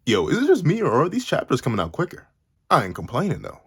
Yo, is it just me or are these chapters coming out quicker? I ain't complaining though.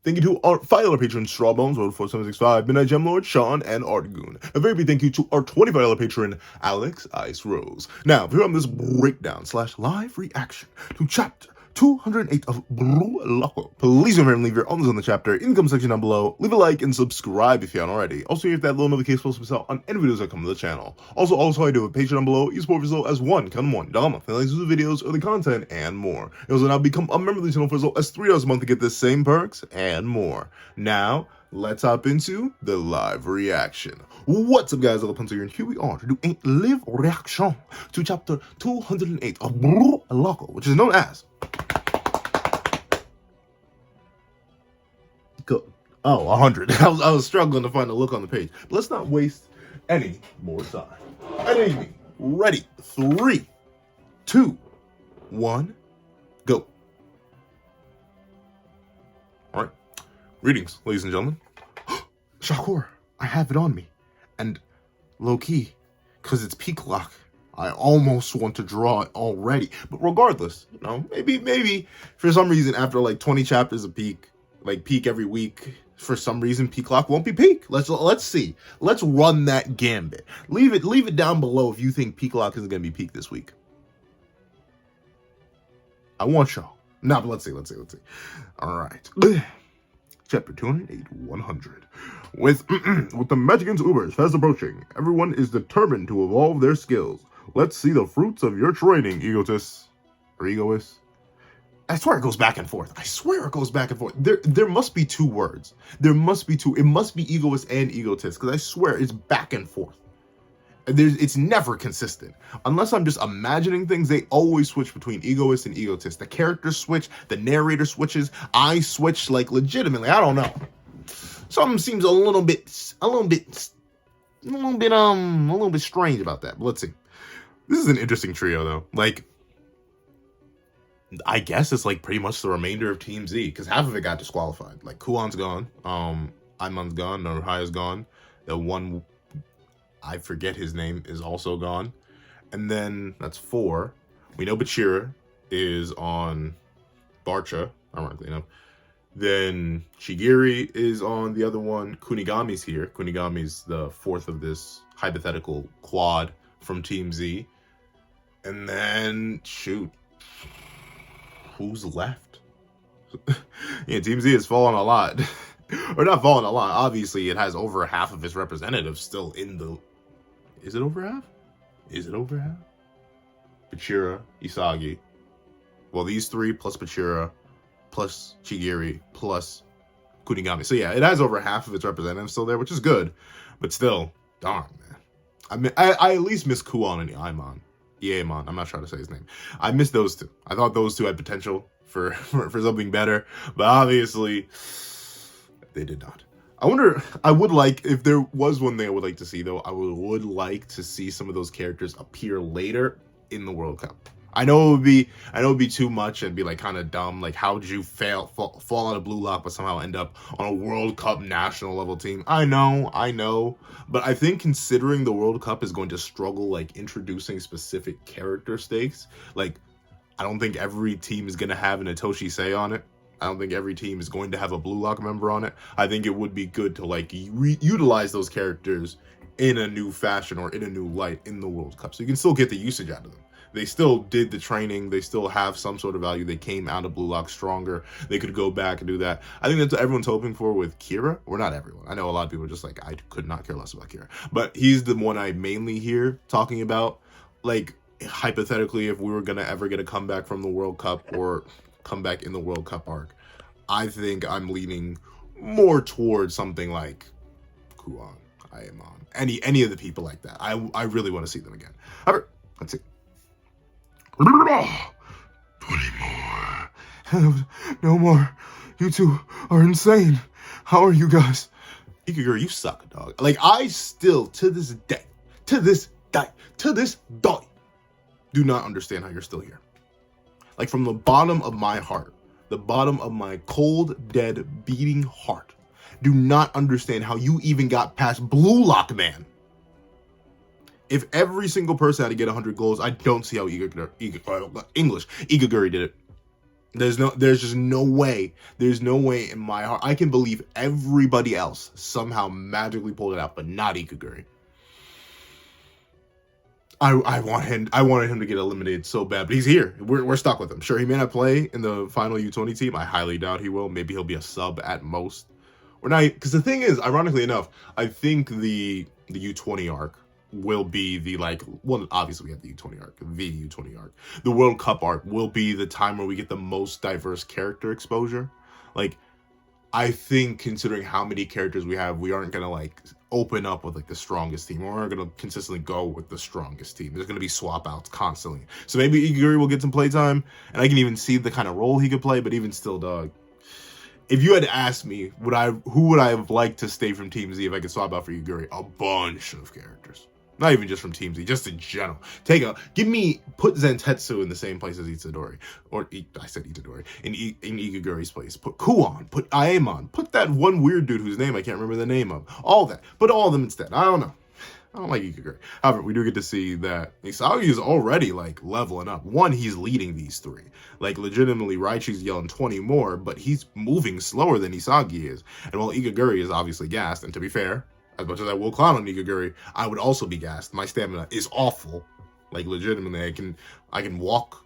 Thank you to our $5 patron Strawbones, Road 4765, Midnight Gem Lord, Sean, and Artgoon. A very big thank you to our $25 patron Alex Ice Rose. Now, here on this breakdown / live reaction to chapter 208 of Blue Loco. Please remember to leave your own on the chapter in the comment section down below. Leave a like and subscribe if you haven't already. Also, hit that little notification bell to out on any videos that come to the channel. Also, I do a Patreon down below. You support Vizzo as $1 a month. And links to the videos, early content, and more. You also now become a member of the channel for as low as $3 a month to get the same perks and more. Now, let's hop into the live reaction. What's up, guys? Pencil here, and here we are to do a live reaction to chapter 208 of Blue Loco, which is known as Oh, 100. I was struggling to find a look on the page. But let's not waste any more time. Enemy, ready. 3, 2, 1, go. All right. Greetings, ladies and gentlemen. Shakur, I have it on me. And low-key, because it's peak lock, I almost want to draw it already. But regardless, you know, maybe for some reason after like 20 chapters of peak, like peak every week, for some reason peak lock won't be peak. Let's see. Let's run that gambit. Leave it down below if you think peak lock isn't gonna be peak this week. I want y'all. No, but let's see. All right. Chapter 208, 100. With the Magicans Ubers fast approaching, everyone is determined to evolve their skills. Let's see the fruits of your training, egotists. Or egoists. I swear it goes back and forth. There must be two words. There must be two. It must be egoist and egotist, because I swear it's back and forth. It's never consistent. Unless I'm just imagining things, they always switch between egoist and egotist. The characters switch, the narrator switches, I switch, like legitimately. I don't know. Something seems a little bit strange about that. But let's see. This is an interesting trio though. Like, I guess it's like pretty much the remainder of Team Z, because half of it got disqualified. Like Kuon's gone, Aimon's gone, Naruhaya's gone. The one, I forget his name, is also gone. And then that's 4. We know Bachira is on Barcha, ironically enough. Then Shigiri is on the other one. Kunigami's here. Kunigami's the 4th of this hypothetical quad from Team Z. And then, shoot, who's left? Yeah, Team Z has fallen a lot. Or not fallen a lot. Obviously, it has over half of its representatives still in the... Is it over half? Bachira, Isagi. Well, these 3 plus Bachira, plus Chigiri, plus Kunigami. So yeah, it has over half of its representatives still there, which is good. But still, darn, man. I at least miss Kuon and Aimon. Yaemon, I'm not trying to say his name. I missed those 2. I thought those 2 had potential for something better, but obviously they did not. I would like, if there was one thing I would like to see though, I would like to see some of those characters appear later in the World Cup. I know it would be too much and be like kind of dumb. Like, how did you fall out of Blue Lock but somehow end up on a World Cup national level team? I know. But I think considering the World Cup is going to struggle like introducing specific character stakes, like I don't think every team is going to have an Itoshi Sei on it. I don't think every team is going to have a Blue Lock member on it. I think it would be good to like utilize those characters in a new fashion or in a new light in the World Cup, so you can still get the usage out of them. They still did the training. They still have some sort of value. They came out of Blue Lock stronger. They could go back and do that. I think that's what everyone's hoping for with Kira. Or not everyone. I know a lot of people are just like, I could not care less about Kira. But he's the one I mainly hear talking about. Like, hypothetically, if we were going to ever get a comeback from the World Cup or come back in the World Cup arc, I think I'm leaning more towards something like Kuon, Aemon, any of the people like that. I really want to see them again. However, let's see. 20 more. No more. You 2 are insane. How are you guys? Ikiguri, you suck, dog. Like, I still, to this day, do not understand how you're still here. Like, from the bottom of my heart, the bottom of my cold, dead, beating heart, do not understand how you even got past Blue Lock, man. If every single person had to get 100 goals, I don't see how Igaguri did it. There's just no way. There's no way in my heart. I can believe everybody else somehow magically pulled it out, but not Ikaguri. I wanted him to get eliminated so bad, but he's here. We're stuck with him. Sure, he may not play in the final U20 team. I highly doubt he will. Maybe he'll be a sub at most. Or not, because the thing is, ironically enough, I think the U20 arc will be the, like, well, obviously we have the U20 arc, the U20 arc. The World Cup arc will be the time where we get the most diverse character exposure. Like, I think considering how many characters we have, we aren't gonna like open up with like the strongest team. We aren't gonna consistently go with the strongest team. There's gonna be swap outs constantly. So maybe Iguri will get some playtime, and I can even see the kind of role he could play. But even still, dog, if you had to ask me, who would I have liked to stay from Team Z if I could swap out for Iguri? A bunch of characters. Not even just from Team Z, just in general. Put Zentetsu in the same place as Itadori. Or, I said Itadori. In Igaguri's place. Put Kuon. Put Aemon. Put that one weird dude whose name I can't remember the name of. All that. Put all of them instead. I don't know. I don't like Igaguri. However, we do get to see that Isagi is already, like, leveling up. One, he's leading these three. Like, legitimately, Raichi's yelling 20 more, but he's moving slower than Isagi is. And while Igaguri is obviously gassed, and to be fair, as much as I will clown on Igaguri, I would also be gassed. My stamina is awful. Like, legitimately, I can walk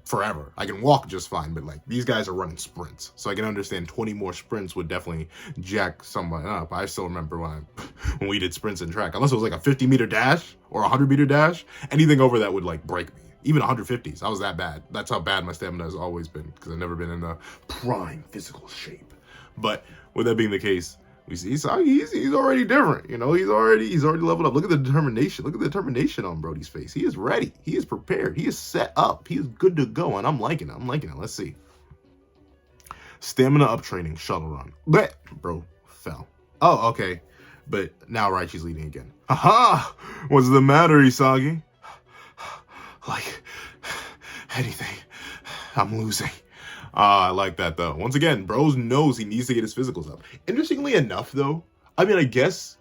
forever. I can walk just fine, but, like, these guys are running sprints. So I can understand 20 more sprints would definitely jack someone up. I still remember when we did sprints in track. Unless it was, like, a 50-meter dash or a 100-meter dash, anything over that would, like, break me. Even 150s. I was that bad. That's how bad my stamina has always been, because I've never been in a prime physical shape. But with that being the case, we see he's already different, you know. He's already leveled up. Look at the determination. Look at the determination on Brody's face. He is ready. He is prepared. He is set up. He is good to go, and I'm liking it. Let's see. Stamina up training, shuttle run. But bro fell. Oh, okay. But now Raichi's leading again. Aha! What's the matter, Isagi? Like anything. I'm losing. I like that, though. Once again, bros knows he needs to get his physicals up. Interestingly enough, though, I mean, I guess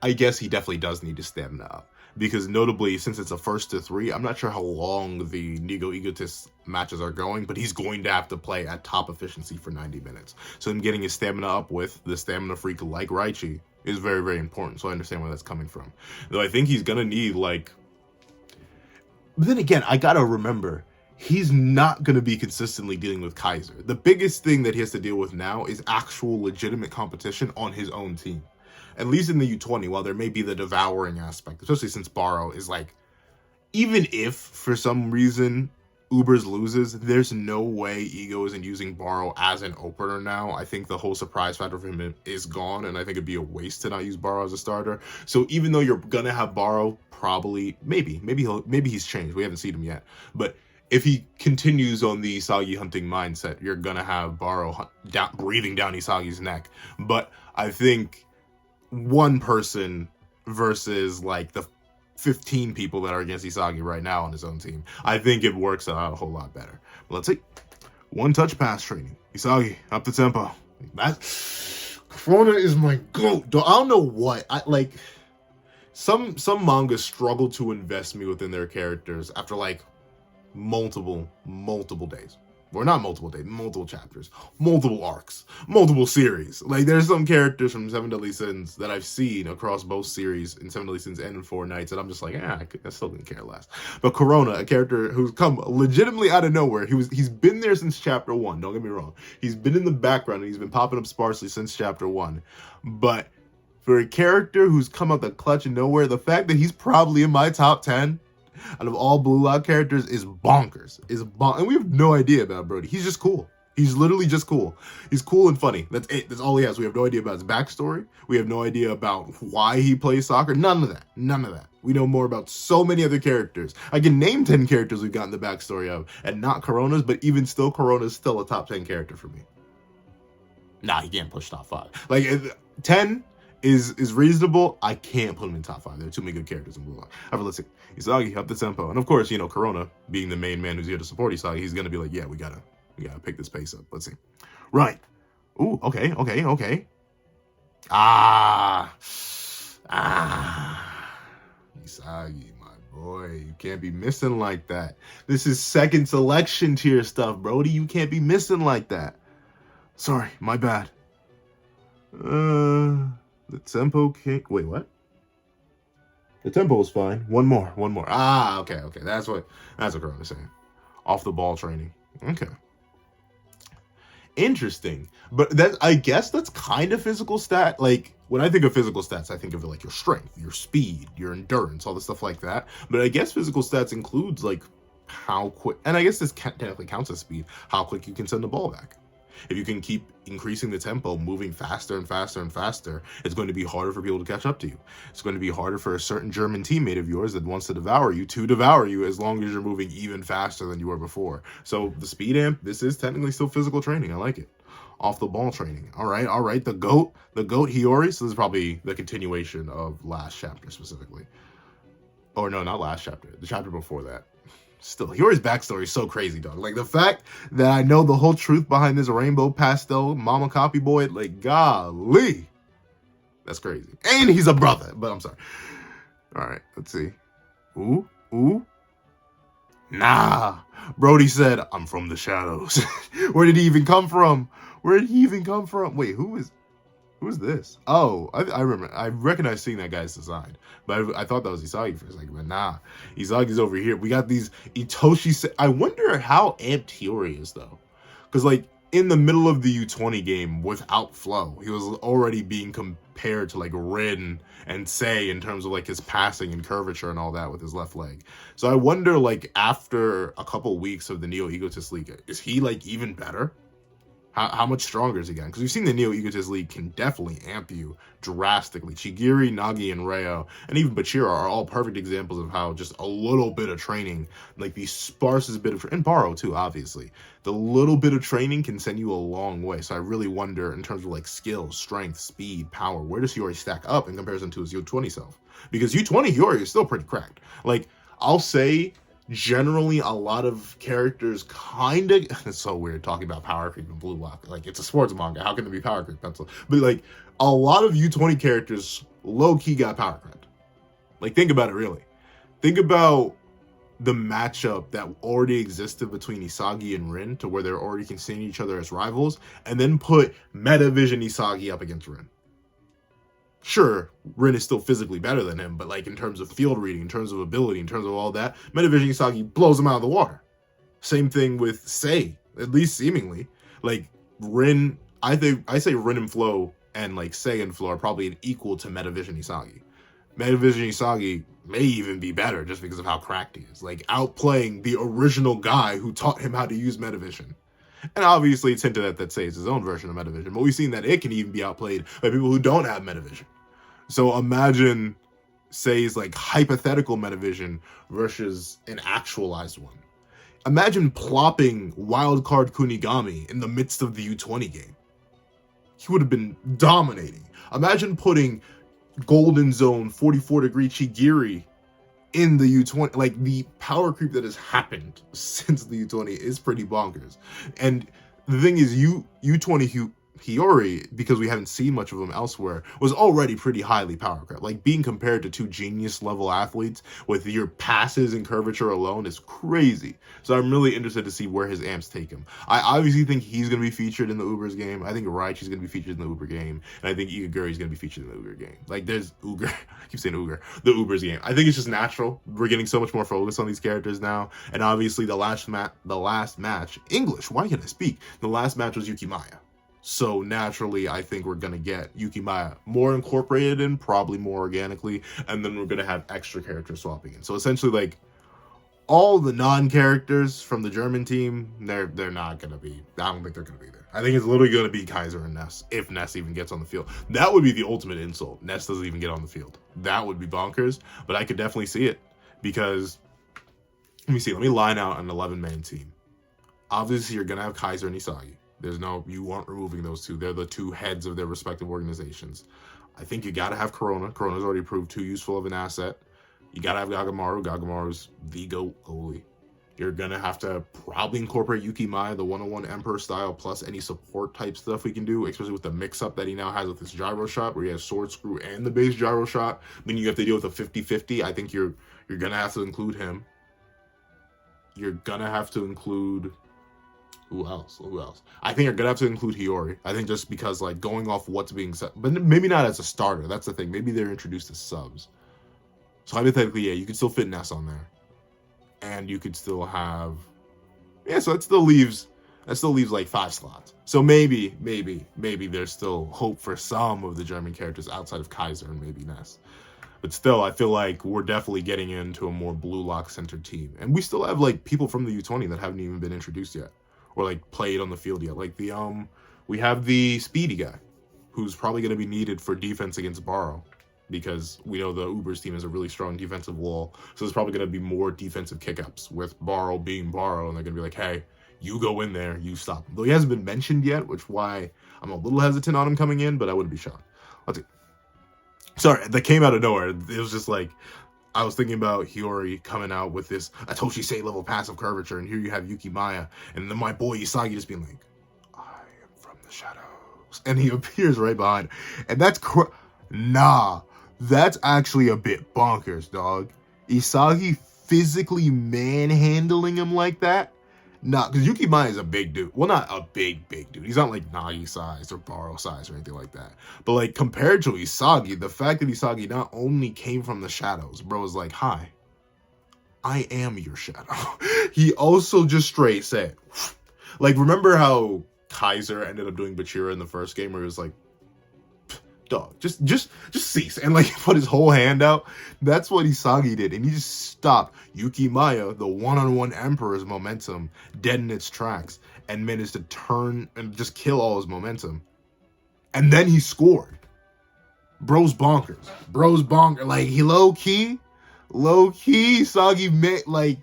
he definitely does need his stamina up. Because notably, since it's a 1-3, I'm not sure how long the Nigo Egotist matches are going, but he's going to have to play at top efficiency for 90 minutes. So him getting his stamina up with the stamina freak like Raichi is very, very important. So I understand where that's coming from. Though I think he's going to need, like... But then again, I gotta remember, he's not going to be consistently dealing with Kaiser. The biggest thing that he has to deal with now is actual legitimate competition on his own team. At least in the U20, while there may be the devouring aspect, especially since Baro is like, even if for some reason Ubers loses, there's no way Ego isn't using Baro as an opener now. I think the whole surprise factor for him is gone, and I think it'd be a waste to not use Baro as a starter. So even though you're going to have Baro, probably, maybe he's changed. We haven't seen him yet. But if he continues on the Isagi hunting mindset, you're going to have Baro breathing down Isagi's neck. But I think one person versus like the 15 people that are against Isagi right now on his own team, I think it works out a whole lot better. But let's see. One touch pass training. Isagi, up the tempo. Corona is my goat. I don't know what. Some mangas struggle to invest me within their characters after like multiple days. Or not multiple days, multiple chapters, multiple arcs, multiple series. Like, there's some characters from Seven Deadly Sins that I've seen across both series in Seven Deadly Sins and in Four Nights, and I'm just like, I still didn't care less. But Corona, a character who's come legitimately out of nowhere, he's been there since chapter 1, don't get me wrong. He's been in the background, and he's been popping up sparsely since chapter 1. But for a character who's come out the clutch of nowhere, the fact that he's probably in my top 10 out of all Blue Lock characters is bonkers. And we have no idea about Brody. He's just cool. He's literally just cool. He's cool and funny. That's it. That's all he has. We have no idea about his backstory. We have no idea about why he plays soccer. None of that. We know more about so many other characters. I can name 10 characters we've gotten the backstory of, and not Corona's, but even still, Corona's still a top 10 character for me. Nah, he can't push top 5. Like, 10 is reasonable. I can't put him in top 5. There are too many good characters in Blue Lock. However, let's see. Isagi up the tempo. And of course, you know, Corona, being the main man who's here to support Isagi, he's going to be like, yeah, we gotta pick this pace up. Let's see. Right. Ooh, okay. Isagi, my boy. You can't be missing like that. This is second selection tier stuff, Brody. You can't be missing like that. Sorry, my bad. The tempo can't... Wait, what? The tempo is fine. One more. Ah, okay. That's what Corona's saying. Off the ball training. Okay. Interesting. But that, I guess that's kind of physical stat. Like, when I think of physical stats, I think of it like your strength, your speed, your endurance, all the stuff like that. But I guess physical stats includes like how quick, and I guess this technically counts as speed, how quick you can send the ball back. If you can keep increasing the tempo, moving faster and faster and faster, it's going to be harder for people to catch up to you. It's going to be harder for a certain German teammate of yours that wants to devour you as long as you're moving even faster than you were before. So the speed amp, this is technically still physical training. I like it. Off the ball training. All right. The goat Hiyori. So this is probably the continuation of last chapter specifically. Or no, not last chapter. The chapter before that. Still, Hiyori's backstory is so crazy, dog. Like, the fact that I know the whole truth behind this rainbow pastel mama copy boy, like, golly. That's crazy. And he's a brother, but I'm sorry. All right, let's see. Ooh. Nah. Brody said, I'm from the shadows. Where did he even come from? Wait, who is this? Oh, I remember. I recognize seeing that guy's design, but I thought that was Isagi for a second. But nah, Isagi's over here. We got these Itoshi. I wonder how amped Hiyori is though, because like in the middle of the U20 game without flow, he was already being compared to like Rin and Sei in terms of like his passing and curvature and all that with his left leg. So I wonder, like, after a couple weeks of the Neo Egotist League, is he like even better? How much stronger is he again? Because we've seen the Neo Egotist League can definitely amp you drastically. Chigiri, Nagi, and Reo, and even Bachira are all perfect examples of how just a little bit of training, like the sparsest bit of, and Baro too, obviously, the little bit of training can send you a long way. So I really wonder, in terms of like skill, strength, speed, power, where does Hiyori stack up in comparison to his U20 self? Because U20 Hiyori is still pretty cracked. Like, I'll say, generally, a lot of characters kind of... It's so weird talking about power creep and blue lock. Like, it's a sports manga. How can there be power creep pencil? But, like, a lot of U20 characters low-key got power crept. Like, think about it, really. Think about the matchup that already existed between Isagi and Rin, to where they're already considering each other as rivals, and then put Metavision Isagi up against Rin. Sure, Rin is still physically better than him, but like in terms of field reading, in terms of ability, in terms of all that, Metavision Isagi blows him out of the water. Same thing with Sei, at least seemingly. Like Rin, I say Rin and Flow and like Sei and Flow are probably equal to Metavision Isagi. Metavision Isagi may even be better just because of how cracked he is. Like outplaying the original guy who taught him how to use Metavision. And obviously it's hinted at that Sei is his own version of Metavision, but we've seen that it can even be outplayed by people who don't have Metavision. So imagine Sei's like hypothetical Metavision versus an actualized one. Imagine plopping Wildcard Kunigami in the midst of the U20 game. He would have been dominating. Imagine putting Golden Zone 44-degree Chigiri in the U20. Like, the power creep that has happened since the U20 is pretty bonkers. And the thing is, U20 Hiyori, because we haven't seen much of him elsewhere, was already pretty highly power crept. Like, being compared to two genius level athletes with your passes and curvature alone is crazy. So I'm really interested to see where his amps take him. I obviously think he's going to be featured in the Uber's game. I think Raichi's going to be featured in the Uber game. And I think Igaguri's going to be featured in the Uber game. Like, there's Uber. I keep saying Uber. The Uber's game. I think it's just natural. We're getting so much more focus on these characters now. And obviously the last match, English, why can't I speak? The last match was Yukimaya. So naturally, I think we're going to get Yukimaya more incorporated in, probably more organically, and then we're going to have extra characters swapping in. So essentially, like, all the non-characters from the German team, they're not going to be, I don't think they're going to be there. I think it's literally going to be Kaiser and Ness, if Ness even gets on the field. That would be the ultimate insult. Ness doesn't even get on the field. That would be bonkers, but I could definitely see it, because, let me line out an 11-man team. Obviously, you're going to have Kaiser and Isagi. You aren't removing those two. They're the two heads of their respective organizations. I think you got to have Corona. Corona's already proved too useful of an asset. You got to have Gagamaru. Gagamaru's the GOAT goalie. You're gonna have to probably incorporate Yuki Maya, the 101 Emperor style, plus any support type stuff we can do, especially with the mix-up that he now has with his gyro shot, where he has sword screw and the base gyro shot. Then you have to deal with a 50-50. I think you're gonna have to include him. You're gonna have to include who else? I think you're gonna have to include Hiyori. I think just because like going off what's being said, but maybe not as a starter. That's the thing. Maybe they're introduced as subs. So hypothetically, yeah, you could still fit Ness on there. And you could still have, yeah, so that still leaves like 5 slots. So maybe there's still hope for some of the German characters outside of Kaiser and maybe Ness. But still, I feel like we're definitely getting into a more blue lock centered team. And we still have like people from the U20 that haven't even been introduced yet or like played on the field yet. Like we have the speedy guy who's probably going to be needed for defense against Barrow, because we know the Ubers team has a really strong defensive wall. So there's probably going to be more defensive kick-ups with Barrow being Barrow, and they're going to be like, hey, you go in there, you stop him. Though he hasn't been mentioned yet, which why I'm a little hesitant on him coming in, but I wouldn't be shocked. Let's see. Sorry, that came out of nowhere. It was just like, I was thinking about Hiyori coming out with this Atoshi Sei level passive curvature, and here you have Yuki Maya, and then my boy Isagi just being like, I am from the shadows. And he appears right behind. And that's nah. That's actually a bit bonkers, dog. Isagi physically manhandling him like that? Nah, because Yuki Maya is a big dude. Well, not a big dude. He's not like Nagi size or Barrow size or anything like that. But like compared to Isagi, the fact that Isagi not only came from the shadows, bro was like, hi, I am your shadow. He also just straight said, like, remember how Kaiser ended up doing Bachira in the first game where he was like, dog, just cease, and like put his whole hand out. That's what Isagi did, and he just stopped Yuki Maya, the one-on-one Emperor's momentum, dead in its tracks, and managed to turn and just kill all his momentum. And then he scored. Bro's bonkers. Like, he low-key, Isagi made, like,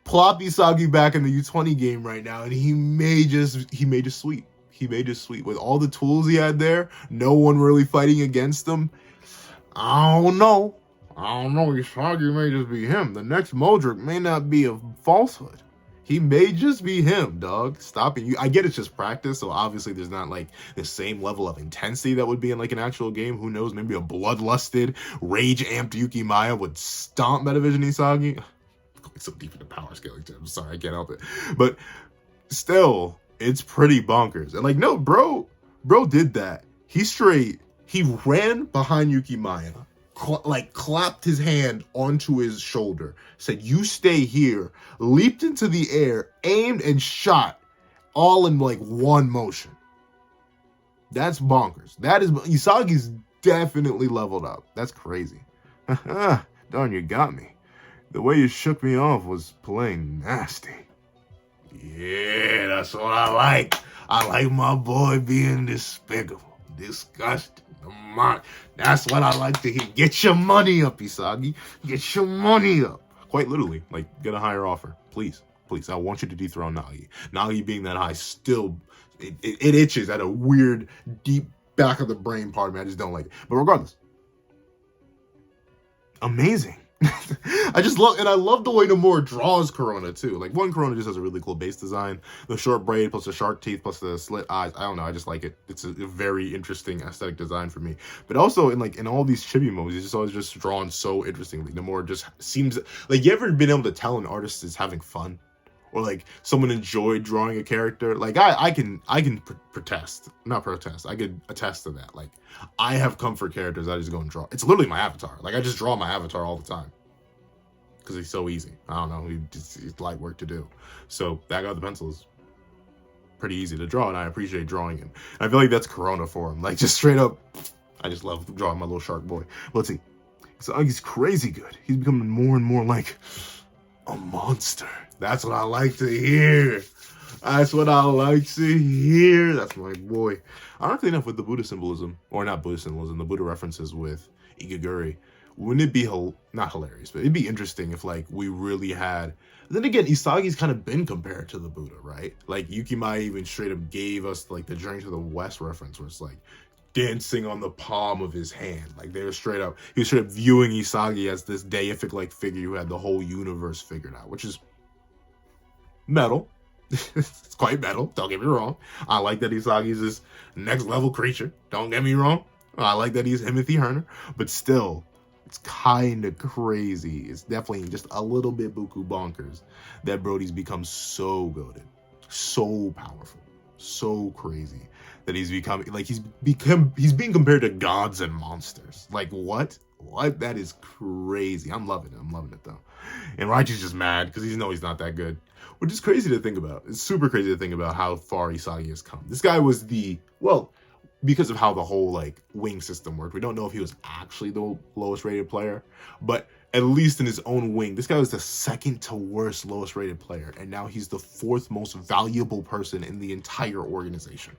plop Isagi back in the U20 game right now, and he made just sweep. He made his sweep with all the tools he had there. No one really fighting against him. I don't know. Isagi may just be him. The next Modric may not be a falsehood. He may just be him, dog. Stopping you. I get it's just practice, so obviously there's not like the same level of intensity that would be in like an actual game. Who knows? Maybe a bloodlusted, rage-amped Yuki Maya would stomp Metavision Isagi. I'm going so deep into power scaling, too. I'm sorry, I can't help it. But still, it's pretty bonkers. And like, no, bro did that. He ran behind Yuki Maya, clapped his hand onto his shoulder, said, you stay here, leaped into the air, aimed and shot, all in like one motion. That's bonkers. Isagi's definitely leveled up. That's crazy. Darn, you got me. The way you shook me off was playing nasty. Yeah, that's what I like. I like my boy being despicable, disgusting. That's what I like to hear. Get your money up, Isagi. Get your money up. Quite literally, like, get a higher offer. Please. I want you to dethrone Nagi. Nagi being that high still, it itches at a weird, deep back of the brain part of me. I just don't like it. But regardless, amazing. I love the way Nomura draws Corona too. Like, one, Corona just has a really cool base design. The short braid plus the shark teeth plus the slit eyes. I don't know. I just like it. It's a very interesting aesthetic design for me. But also in all these chibi movies, it's just always just drawn so interestingly. Nomura just seems like, you ever been able to tell an artist is having fun? Or like someone enjoyed drawing a character? Like, I can attest to that. Like, I have comfort characters I just go and draw. It's literally my avatar. Like, I just draw my avatar all the time because he's so easy. I don't know, it's light work to do. So that guy with the pencil is pretty easy to draw, and I appreciate drawing him. And I feel like that's Corona for him. Like, just straight up, I just love drawing my little shark boy. But let's see. So he's crazy good. He's becoming more and more like a monster. That's what I like to hear. That's what I like to hear. That's my boy. Ironically enough, with the Buddha symbolism, or not Buddha symbolism, the Buddha references with Igaguri, wouldn't it be, not hilarious, but it'd be interesting if, like, we really had... Then again, Isagi's kind of been compared to the Buddha, right? Like, Yuki Maya even straight up gave us, like, the Journey to the West reference, where it's, like, dancing on the palm of his hand. Like, he was straight up viewing Isagi as this deific-like figure who had the whole universe figured out, which is metal. It's quite metal, don't get me wrong. I like that Isagi's this next level creature, don't get me wrong. I like that he's Timothy Herner, but still, it's kind of crazy. It's definitely just a little bit buku bonkers that Brody's become so goated, so powerful, so crazy that he's becoming like he's being compared to gods and monsters. Like what? What? That is crazy. I'm loving it. I'm loving it though. And Raichi's just mad because he's not that good, which is crazy to think about. It's super crazy to think about how far Isagi has come. This guy was because of how the whole like wing system worked. We don't know if he was actually the lowest rated player, but at least in his own wing, this guy was the second to worst lowest rated player, and now he's the fourth most valuable person in the entire organization.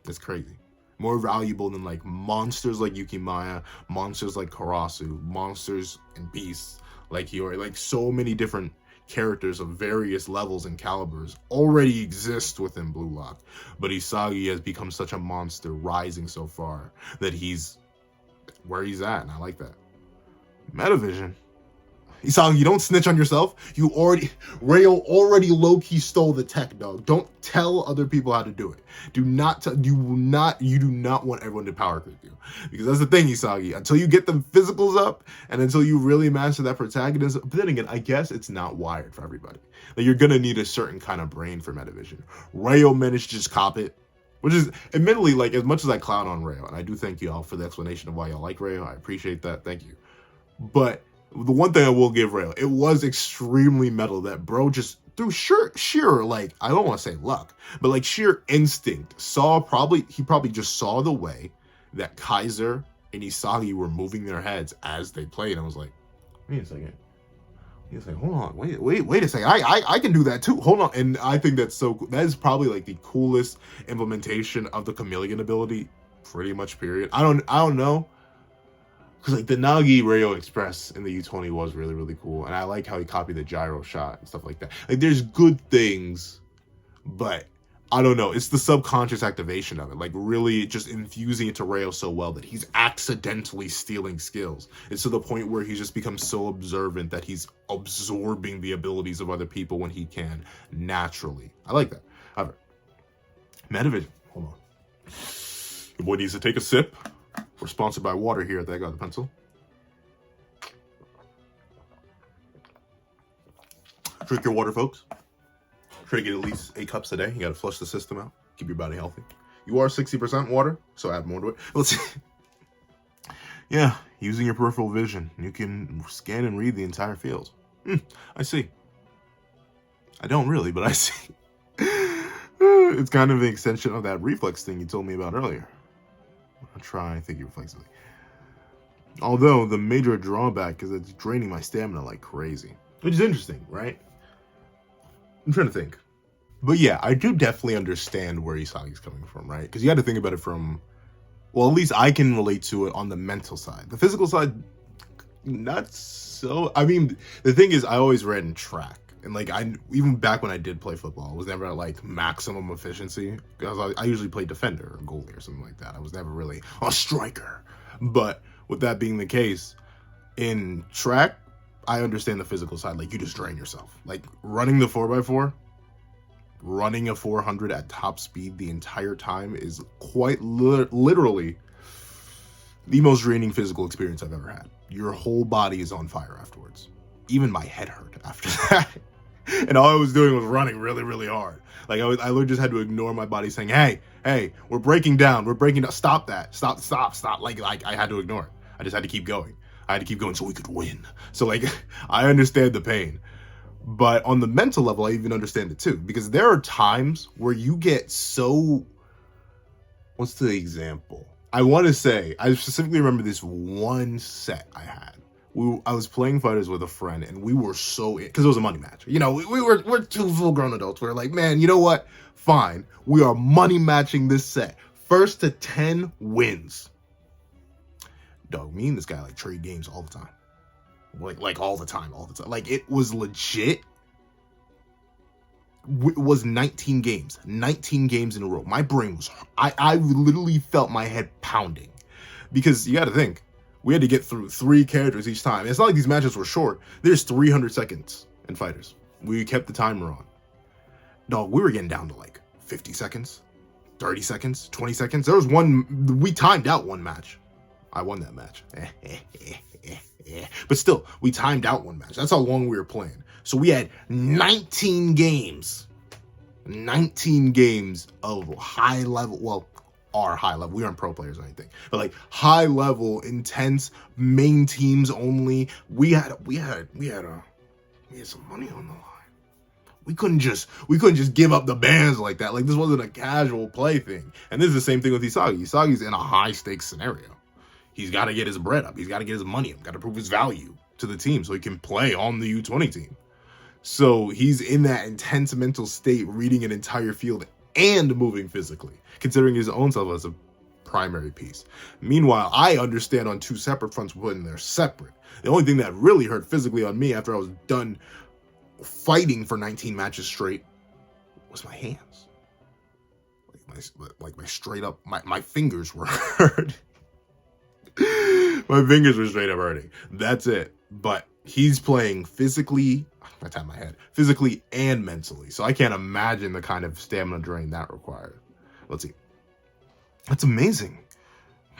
That's crazy. More valuable than like monsters like Yukimaya, monsters like Karasu, monsters and beasts like Hiyori. Like so many different characters of various levels and calibers already exist within Blue Lock, but Isagi has become such a monster, rising so far that he's where he's at, and I like that. Metavision. Isagi, you don't snitch on yourself. Rayo already low-key stole the tech, dog. Don't tell other people how to do it. You do not want everyone to power creep you. Because that's the thing, Isagi. Until you get them physicals up, and until you really master that protagonist, but then again, I guess it's not wired for everybody. Like, you're gonna need a certain kind of brain for Metavision. Rayo managed to just cop it, which is, admittedly, like, as much as I clown on Rayo, and I do thank y'all for the explanation of why y'all like Rayo, I appreciate that, thank you. But the one thing I will give Rayo, it was extremely metal that bro just through sheer like, I don't want to say luck, but like sheer instinct he probably just saw the way that Kaiser and Isagi were moving their heads as they played, and I was like, wait a second. He's like, hold on, wait a second. I can do that too. Hold on. And I think that is probably like the coolest implementation of the chameleon ability, pretty much, period. I don't know. Because like the Nagi Rayo Express in the U20 was really, really cool. And I like how he copied the gyro shot and stuff like that. Like there's good things, but I don't know. It's the subconscious activation of it. Like really just infusing it to Rayo so well that he's accidentally stealing skills. It's to the point where he's just become so observant that he's absorbing the abilities of other people when he can naturally. I like that. However, Metavision. Hold on. Your boy needs to take a sip. We're sponsored by water here at That Got the Pencil. Drink your water, folks. Try to get at least 8 cups a day. You got to flush the system out. Keep your body healthy. You are 60% water, so add more to it. Let's see. Yeah, using your peripheral vision, you can scan and read the entire field. I see. I don't really, but I see. It's kind of an extension of that reflex thing you told me about earlier. I'll try thinking reflexively. Although the major drawback is that it's draining my stamina like crazy. Which is interesting, right? I'm trying to think. But yeah, I do definitely understand where Isagi's coming from, right? Because you got to think about it from, well, at least I can relate to it on the mental side. The physical side, not so. I mean, the thing is, I always ran track. And like, even back when I did play football, I was never at like maximum efficiency. Because I usually played defender or goalie or something like that. I was never really a striker. But with that being the case, in track, I understand the physical side. Like, you just drain yourself. Like, running the 4x4, running a 400 at top speed the entire time is quite literally the most draining physical experience I've ever had. Your whole body is on fire afterwards. Even my head hurt after that. And all I was doing was running really, really hard. Like, I literally just had to ignore my body saying, hey, we're breaking down. Stop that. Stop. Like I had to ignore it. I just had to keep going. I had to keep going so we could win. So, like, I understand the pain. But on the mental level, I even understand it too. Because there are times where you get so... What's the example? I want to say, I specifically remember this one set I had. I was playing fighters with a friend, and we were so in, because it was a money match. You know, we're 2 full-grown adults. We're like, man, you know what? Fine. We are money matching this set. 1st to 10 wins. Dog, me and this guy like trade games all the time. Like all the time. Like, it was legit. It was 19 games in a row. My brain was, I literally felt my head pounding, because you got to think, we had to get through 3 characters each time. It's not like these matches were short. There's 300 seconds in fighters. We kept the timer on. Dog, we were getting down to like 50 seconds, 30 seconds, 20 seconds. There was one, we timed out one match. I won that match. But still, we timed out one match. That's how long we were playing. So we had 19 games. 19 games of high level, well, our high level. We aren't pro players or anything, but like high level, intense, main teams only. We had some money on the line. We couldn't just give up the bands like that. Like, this wasn't a casual play thing. And this is the same thing with Isagi. Isagi's in a high stakes scenario. He's got to get his bread up. He's got to get his money up. Got to prove his value to the team so he can play on the U20 team. So he's in that intense mental state, reading an entire field and moving physically, considering his own self as a primary piece. Meanwhile, I understand on two separate fronts when they're separate. The only thing that really hurt physically on me after I was done fighting for 19 matches straight was my hands. Like my straight up, my fingers were hurt. My fingers were straight up hurting. That's it. But he's playing physically, I tap my head, physically and mentally. So I can't imagine the kind of stamina drain that required. Let's see. That's amazing.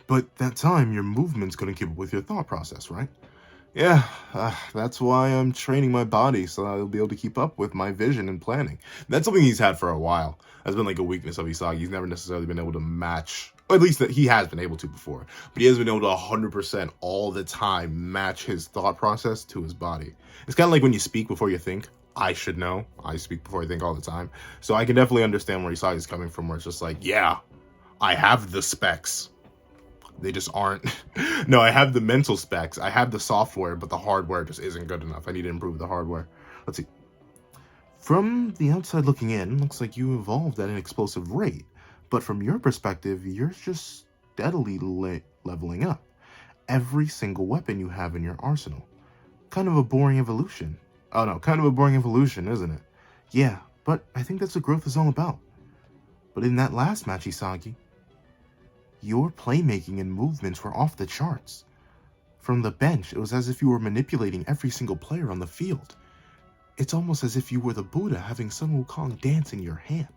But that time, your movements couldn't keep up with your thought process, right? Yeah, that's why I'm training my body, so I'll be able to keep up with my vision and planning. That's something he's had for a while. That's been like a weakness of Isagi. He's never necessarily been able to match, or at least that he has been able to before, but he hasn't been able to 100% all the time match his thought process to his body. It's kind of like when you speak before you think. I should know. I speak before I think all the time. So I can definitely understand where Isagi's coming from, where it's just like, yeah, I have the specs. They just aren't. No, I have the mental specs. I have the software, but the hardware just isn't good enough. I need to improve the hardware. Let's see. From the outside looking in, looks like you evolved at an explosive rate. But from your perspective, you're just steadily leveling up. Every single weapon you have in your arsenal. Kind of a boring evolution. Oh no, kind of a boring evolution, isn't it? Yeah, but I think that's what growth is all about. But in that last match, Isagi, your playmaking and movements were off the charts. From the bench, it was as if you were manipulating every single player on the field. It's almost as if you were the Buddha having Sun Wukong dance in your hand.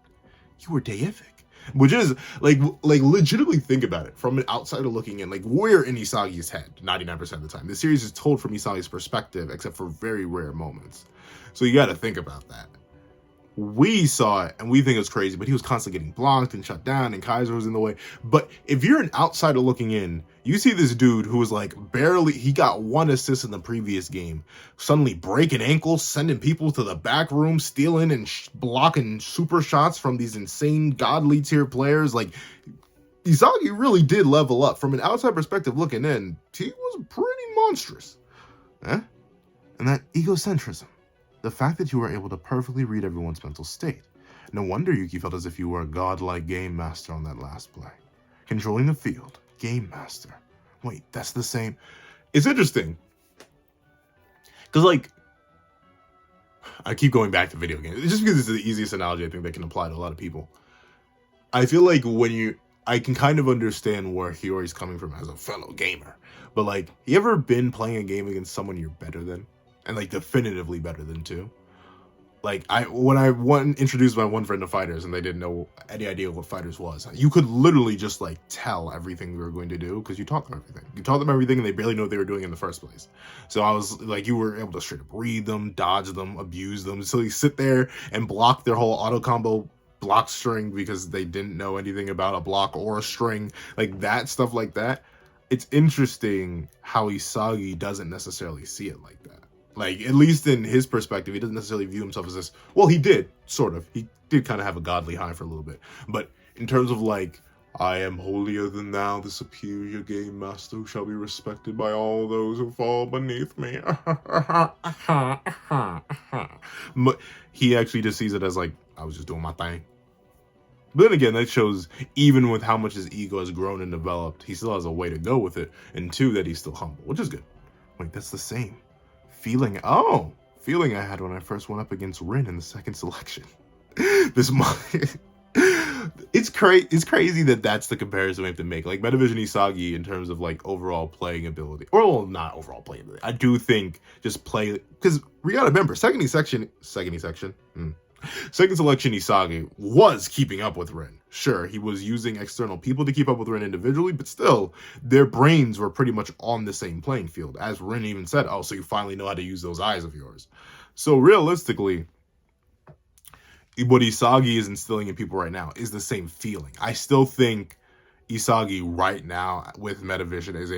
You were deific. Which is, like legitimately think about it. From an outsider looking in, like, we're in Isagi's head 99% of the time. The series is told from Isagi's perspective, except for very rare moments. So you gotta think about that. We saw it, and we think it was crazy, but he was constantly getting blocked and shut down, and Kaiser was in the way. But if you're an outsider looking in, you see this dude who was like he got one assist in the previous game, suddenly breaking ankles, sending people to the back room, stealing and blocking super shots from these insane godly tier players. Like, Isagi really did level up. From an outside perspective looking in, he was pretty monstrous. And that egocentrism. The fact that you were able to perfectly read everyone's mental state. No wonder Yuki felt as if you were a godlike game master on that last play. Controlling the field. Game master. Wait, that's the same. It's interesting. Because, like, I keep going back to video games. Just because it's the easiest analogy I think that can apply to a lot of people. I feel like I can kind of understand where Hiyori's coming from as a fellow gamer. But, like, you ever been playing a game against someone you're better than? And, like, definitively better than too. Like, when I introduced my one friend to fighters and they didn't know any idea what fighters was, you could literally just, like, tell everything we were going to do because you taught them everything. You taught them everything and they barely knew what they were doing in the first place. So I was, like, you were able to straight up read them, dodge them, abuse them. So you sit there and block their whole auto combo block string because they didn't know anything about a block or a string. Like, that stuff like that. It's interesting how Isagi doesn't necessarily see it like that. Like, at least in his perspective, he doesn't necessarily view himself as this. Well, he did, sort of. He did kind of have a godly high for a little bit. But in terms of, like, I am holier than thou, the superior game master who shall be respected by all those who fall beneath me. But he actually just sees it as, like, I was just doing my thing. But then again, that shows even with how much his ego has grown and developed, he still has a way to go with it. And two, that he's still humble, which is good. Wait, that's the same feeling I had when I first went up against Rin in the second selection. This It's crazy that that's the comparison we have to make. Like Metavision Isagi in terms of like overall playing ability, or well, not overall playing ability. I do think just play, because we gotta remember second selection Isagi was keeping up with Rin. Sure, he was using external people to keep up with Rin individually, but still, their brains were pretty much on the same playing field. As Rin even said, oh, so you finally know how to use those eyes of yours. So realistically, what Isagi is instilling in people right now is the same feeling. I still think Isagi right now with Metavision is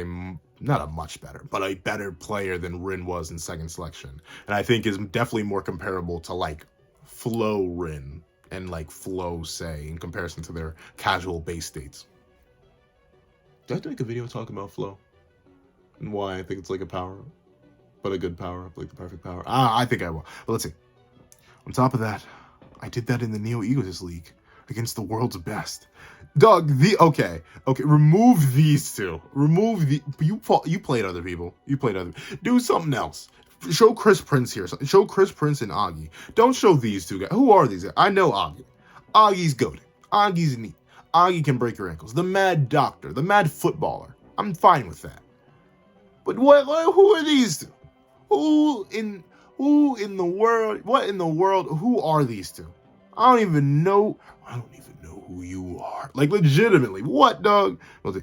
not a much better, but a better player than Rin was in second selection. And I think is definitely more comparable to like Flow Rin and like Flow Say in comparison to their casual base states. Did I have to make a video talking about Flow? And why I think it's like a power-up, but a good power-up, like the perfect power. I think I will. But let's see. On top of that, I did that in the Neo Egotist League against the world's best. Dog, okay, remove these two. Remove the you played other people. Do something else. Show Chris Prince here. Show Chris Prince and Agi. Don't show these two guys. Who are these guys? I know Agi. Agi's goated. Agi's neat. Agi can break your ankles. The mad doctor, the mad footballer. I'm fine with that. But who are these two? Who in the world? What in the world? Who are these two? I don't even know who you are. Like, legitimately. What, dog? Well,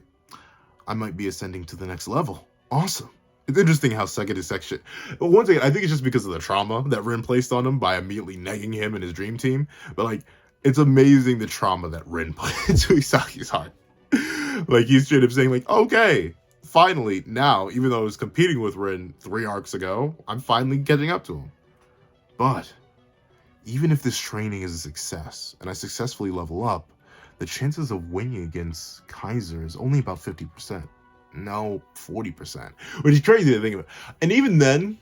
I might be ascending to the next level. Awesome. It's interesting how second is section. Once again, I think it's just because of the trauma that Rin placed on him by immediately negging him and his dream team. But, like, it's amazing the trauma that Rin put into Isagi's heart. Like, he's straight up saying, like, okay, finally, now, even though I was competing with Rin 3 arcs ago, I'm finally catching up to him. But even if this training is a success, and I successfully level up, the chances of winning against Kaiser is only about 50%. No, 40%. Which is crazy to think about. And even then,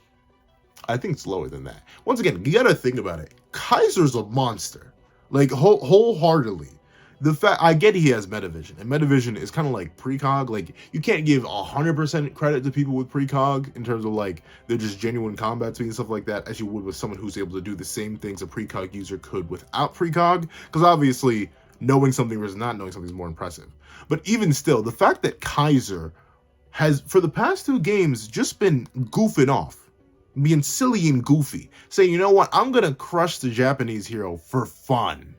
I think it's lower than that. Once again, you gotta think about it. Kaiser's a monster. Like, wholeheartedly. The fact, I get he has Metavision, and Metavision is kind of like precog. Like, you can't give 100% credit to people with precog in terms of like they're just genuine combat speed and stuff like that, as you would with someone who's able to do the same things a precog user could without precog. Because obviously, knowing something versus not knowing something is more impressive. But even still, the fact that Kaiser has, for the past 2 games, just been goofing off, being silly and goofy, saying, you know what, I'm gonna crush the Japanese hero for fun,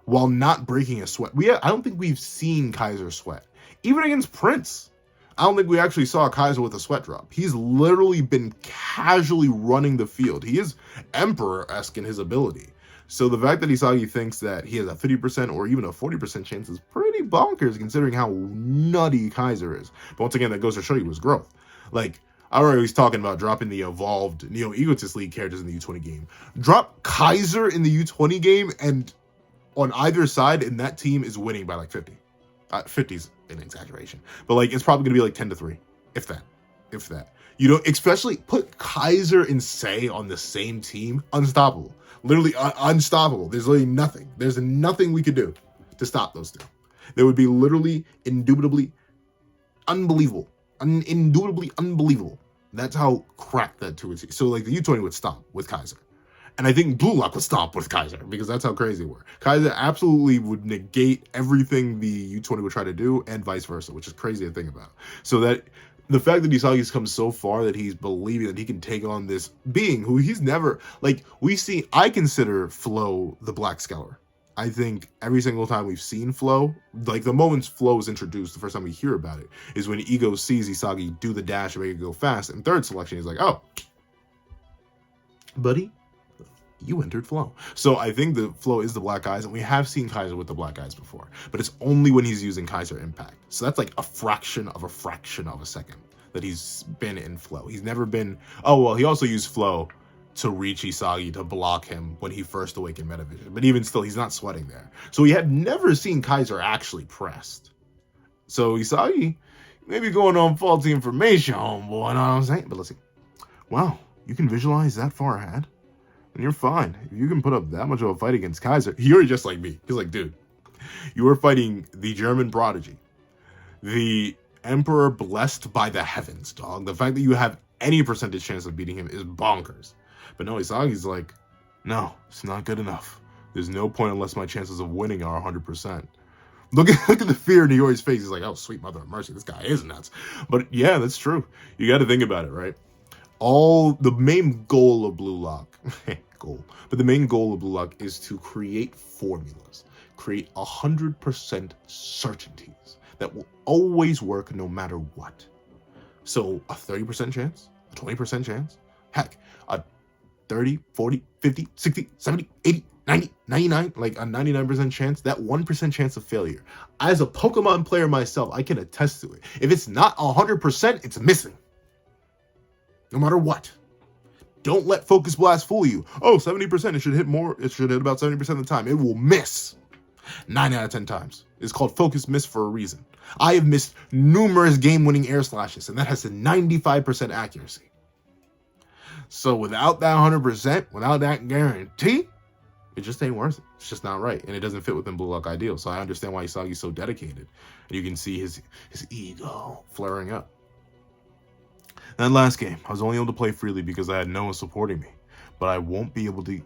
while not breaking a sweat. I don't think we've seen Kaiser sweat. Even against Prince, I don't think we actually saw Kaiser with a sweat drop. He's literally been casually running the field. He is Emperor-esque in his ability. So the fact that Isagi thinks that he has a 50% or even a 40% chance is pretty bonkers considering how nutty Kaiser is. But once again, that goes to show you his growth. Like, I already was talking about dropping the evolved Neo Egotist League characters in the U20 game. Drop Kaiser in the U20 game, and on either side, and that team is winning by like 50. 50's an exaggeration. But like, it's probably going to be like 10-3. If that. You know, especially put Kaiser and Sei on the same team. Unstoppable. Literally unstoppable. There's literally nothing. There's nothing we could do to stop those two. They would be literally, indubitably unbelievable. Indubitably unbelievable. That's how cracked that 2 is. So like the U20 would stop with Kaiser. And I think Blue Lock would stop with Kaiser because that's how crazy they were. Kaiser absolutely would negate everything the U20 would try to do and vice versa, which is crazy to think about. So that the fact that Isagi's come so far that he's believing that he can take on this being who he's never, like, I consider Flo the Black Skeller. I think every single time we've seen Flo, like the moment Flo is introduced, the first time we hear about it, is when Ego sees Isagi do the dash and make it go fast. And third selection, he's like, oh, buddy, you entered Flo. So I think the Flo is the Black Eyes, and we have seen Kaiser with the Black Eyes before, but it's only when he's using Kaiser Impact. So that's like a fraction of a second that he's been in Flo. He's never been, oh, well, he also used Flo to reach Isagi to block him when he first awakened Metavision. But even still, he's not sweating there. So we had never seen Kaiser actually pressed. So Isagi may be going on faulty information, homeboy, you know what I'm saying? But let's see. Wow, you can visualize that far ahead? And you're fine. If you can put up that much of a fight against Kaiser, you're just like me. He's like, dude, you are fighting the German prodigy, the Emperor blessed by the heavens, dog. The fact that you have any percentage chance of beating him is bonkers. But no, Isagi's like, no, it's not good enough. There's no point unless my chances of winning are 100%. Look at the fear in Iori's face. He's like, oh, sweet mother of mercy, this guy is nuts. But yeah, that's true. You got to think about it, right? The main goal of Blue Lock, but the main goal of Blue Lock is to create formulas, create 100% certainties that will always work no matter what. So a 30% chance, a 20% chance, heck, a 30, 40, 50, 60, 70, 80, 90, 99, like a 99% chance, that 1% chance of failure. As a Pokemon player myself, I can attest to it. If it's not 100%, it's missing. No matter what. Don't let Focus Blast fool you. Oh, 70%, it should hit more. It should hit about 70% of the time. It will miss 9 out of 10 times. It's called Focus Miss for a reason. I have missed numerous game-winning air slashes, and that has a 95% accuracy. So without that 100%, without that guarantee, it just ain't worth it. It's just not right, and it doesn't fit within Blue Lock ideal. So I understand why Isagi's so dedicated, and you can see his ego flaring up. That last game, I was only able to play freely because I had no one supporting me, but I won't be able to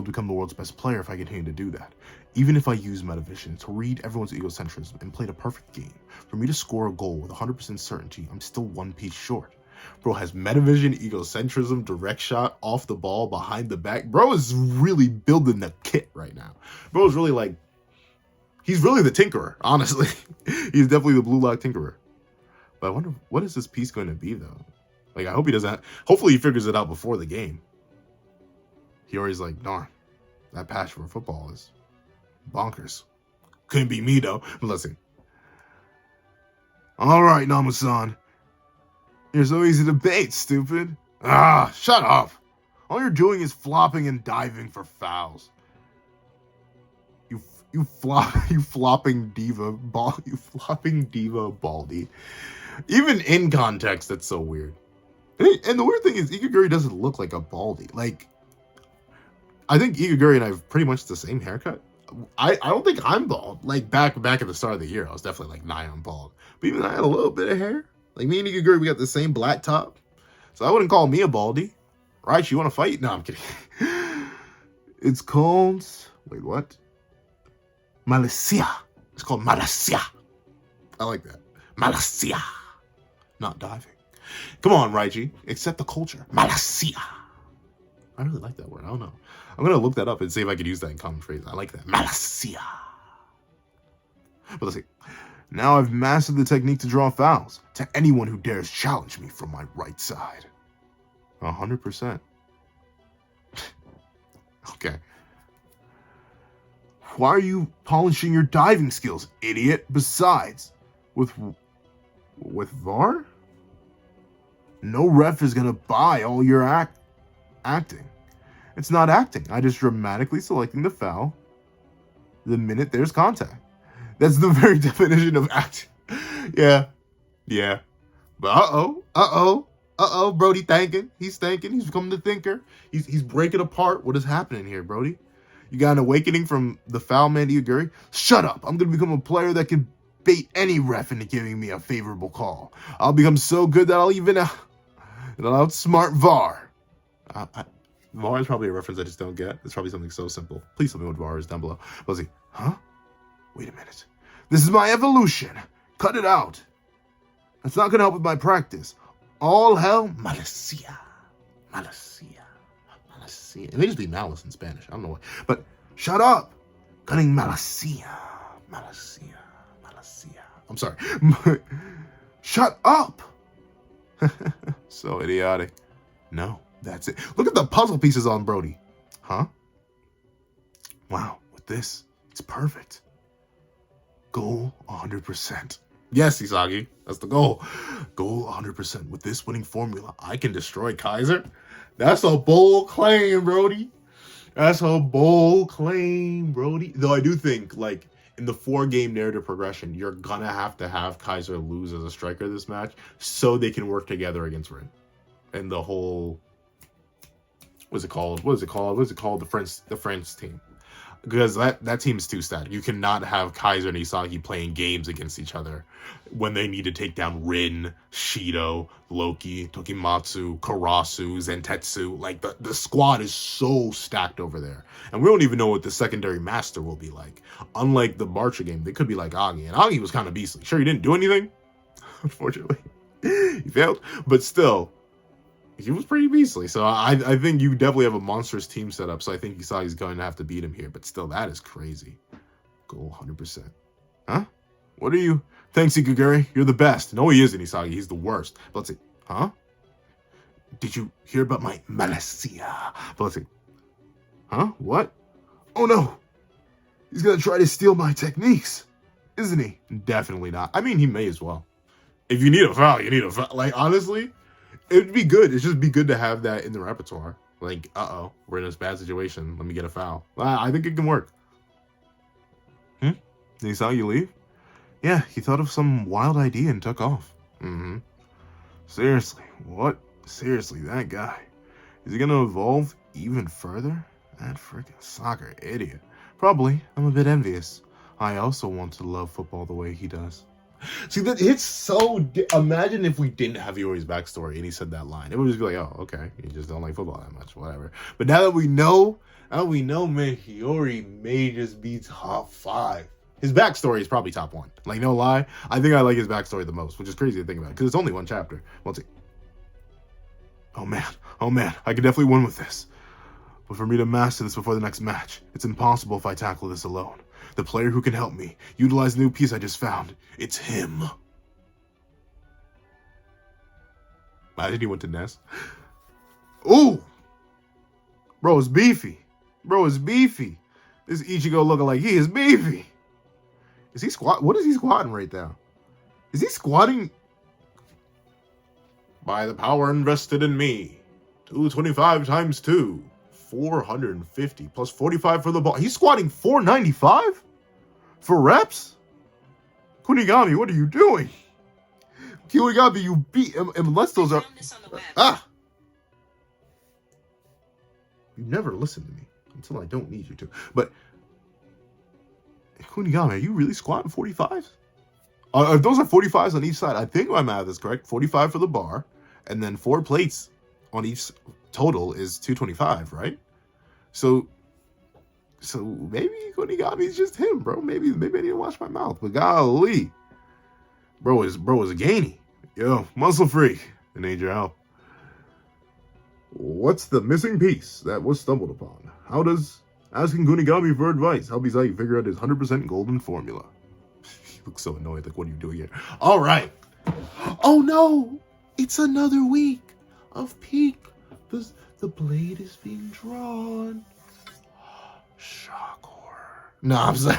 become the world's best player if I continue to do that. Even if I use Metavision to read everyone's egocentrism and play the perfect game, for me to score a goal with 100% certainty, I'm still one piece short. Bro has Metavision, egocentrism, direct shot, off the ball, behind the back. Bro is really building the kit right now. Bro is really like, he's really the tinkerer, honestly. He's definitely the Blue Lock tinkerer. But I wonder, what is this piece going to be, though? Like, I hope he doesn't. Hopefully, he figures it out before the game. He always like, darn, that passion for football is bonkers. Couldn't be me, though. But let's see. All right, Namu-san. You're so easy to bait, stupid. Ah, shut up. All you're doing is flopping and diving for fouls. You flopping diva Baldy. Even in context, that's so weird. And the weird thing is, Ikaguri doesn't look like a Baldy. Like, I think Ikaguri and I have pretty much the same haircut. I don't think I'm bald. Like, back at the start of the year, I was definitely like nigh on bald. But even I had a little bit of hair. Like, me and Ikaguri, we got the same black top. So I wouldn't call me a Baldy. Right? You want to fight? No, I'm kidding. It's called... Wait, what? Malacia. It's called Malacia. I like that. Malacia. Not diving. Come on, Raiji. Accept the culture. Malacia. I really like that word. I don't know. I'm going to look that up and see if I could use that in common phrase. I like that. Malacia. But let's see. Now I've mastered the technique to draw fouls to anyone who dares challenge me from my right side. 100%. Okay. Why are you polishing your diving skills, idiot? Besides, with VAR? No ref is gonna buy all your acting. It's not acting. I just dramatically selecting the foul the minute there's contact. That's the very definition of acting. Yeah. But Brody thinking. He's thinking. He's becoming the thinker. He's breaking apart. What is happening here, Brody? You got an awakening from the foul man Ikaguri? Shut up. I'm going to become a player that can bait any ref into giving me a favorable call. I'll become so good that I'll even outsmart VAR. VAR is probably a reference I just don't get. It's probably something so simple. Please tell me what VAR is down below. Let's see. Huh? Wait a minute. This is my evolution. Cut it out. That's not going to help with my practice. All hell, Malacia. It may just be malice in Spanish. I don't know what. But shut up. Cutting Malacia. I'm sorry. Shut up. So idiotic. No, that's it. Look at the puzzle pieces on Brody. Huh? Wow. With this, it's perfect. Goal 100%. Yes, Isagi. That's the goal. Goal 100%. With this winning formula, I can destroy Kaiser. That's a bold claim, Brody. That's a bold claim, Brody. Though I do think, like, in the 4-game narrative progression, you're gonna have to have Kaiser lose as a striker this match so they can work together against Rin. And the whole... What is it called? The French team. because that team is too static. You cannot have Kaiser and Isagi playing games against each other when they need to take down Rin, Shido, Loki, Tokimatsu, Karasu, Zentetsu. Like, the squad is so stacked over there. And we don't even know what the secondary master will be like. Unlike the Bartra game, they could be like Agi. And Agi was kind of beastly. Sure, he didn't do anything, unfortunately. He failed. But still, he was pretty beastly. So I think you definitely have a monstrous team set up. So I think Isagi's going to have to beat him here. But still, that is crazy. Goal 100%. Huh? What are you? Thanks, Ikuguri. You're the best. No, he isn't, Isagi. He's the worst. But let's see. Huh? Did you hear about my Malacia? But let's see. Huh? What? Oh, no. He's going to try to steal my techniques. Isn't he? Definitely not. I mean, he may as well. If you need a foul, you need a foul. Like, honestly, it'd be good. It'd just be good to have that in the repertoire. Like, we're in this bad situation. Let me get a foul. I think it can work. Did he saw you leave? Yeah, he thought of some wild idea and took off. Seriously, what? Seriously, that guy. Is he gonna evolve even further? That freaking soccer idiot. Probably. I'm a bit envious. I also want to love football the way he does. See, that it's so... Imagine if we didn't have Yori's backstory and he said that line. It would just be like, oh, okay, you just don't like football that much, whatever. But now that we know, man, Yori may just be top 5. His backstory is probably top 1. Like, no lie, I think I like his backstory the most, which is crazy to think about, because it's only 1 chapter. Let's see. Oh man, I could definitely win with this. But for me to master this before the next match, it's impossible if I tackle this alone. The player who can help me utilize the new piece I just found, it's him. Imagine he went to Ness. Ooh! Bro is beefy. This Ichigo looking like he is beefy. Is he what is he squatting right now? Is he squatting? By the power invested in me. 225 times 2. 450 plus 45 for the ball. He's squatting 495 for reps? Kunigami, what are you doing? Kunigami, you beat him unless those are... You never listen to me until I don't need you to. But Kunigami, are you really squatting 45s? If those are 45s on each side, I think my math is correct. 45 for the bar, and then 4 plates on each total is 225, right? So maybe Kunigami is just him, bro. Maybe I need to wash my mouth. But golly, bro is a gainy. Yo, muscle freak. I need your help. What's the missing piece that was stumbled upon? How does asking Kunigami for advice help Isagi figure out his 100% golden formula? He looks so annoyed. Like, what are you doing here? All right. Oh no, it's another week of peak. The blade is being drawn. Shock horror. No, I'm sorry.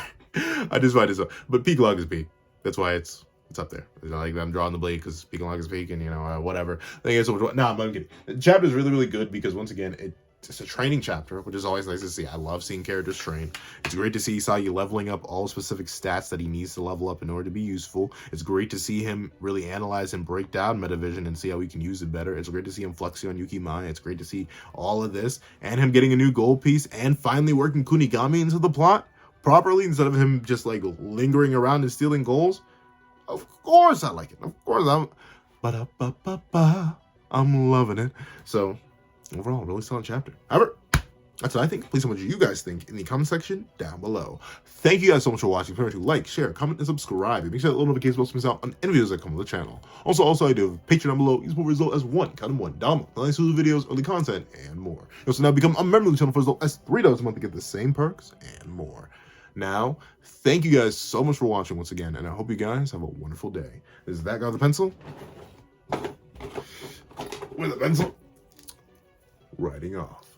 I just find it so. But peak log is peak. That's why it's up there. It's not like I'm drawing the blade because peak log is peak and, whatever. I think it's so much. No, I'm kidding. The chapter is really, really good because, once again, it's a training chapter, which is always nice to see. I love seeing characters train. It's great to see Isagi leveling up all specific stats that he needs to level up in order to be useful. It's great to see him really analyze and break down Metavision and see how he can use it better. It's great to see him flexing on Yukimai. It's great to see all of this and him getting a new gold piece and finally working Kunigami into the plot properly instead of him just like lingering around and stealing goals. Of course I like it. Of course I'm loving it. So overall, really solid chapter. However, that's what I think. Please tell me what you guys think in the comment section down below. Thank you guys so much for watching. Remember to like, share, comment, and subscribe. And make sure that little notification bell to miss out on any videos that come to the channel. Also, I do have a Patreon down below. Useful result as one down below. Links to the videos, early content, and more. You also now become a member of the channel for as low as $3 a month to get the same perks and more. Now, thank you guys so much for watching once again, and I hope you guys have a wonderful day. This is that guy with the pencil. With a pencil. Writing off.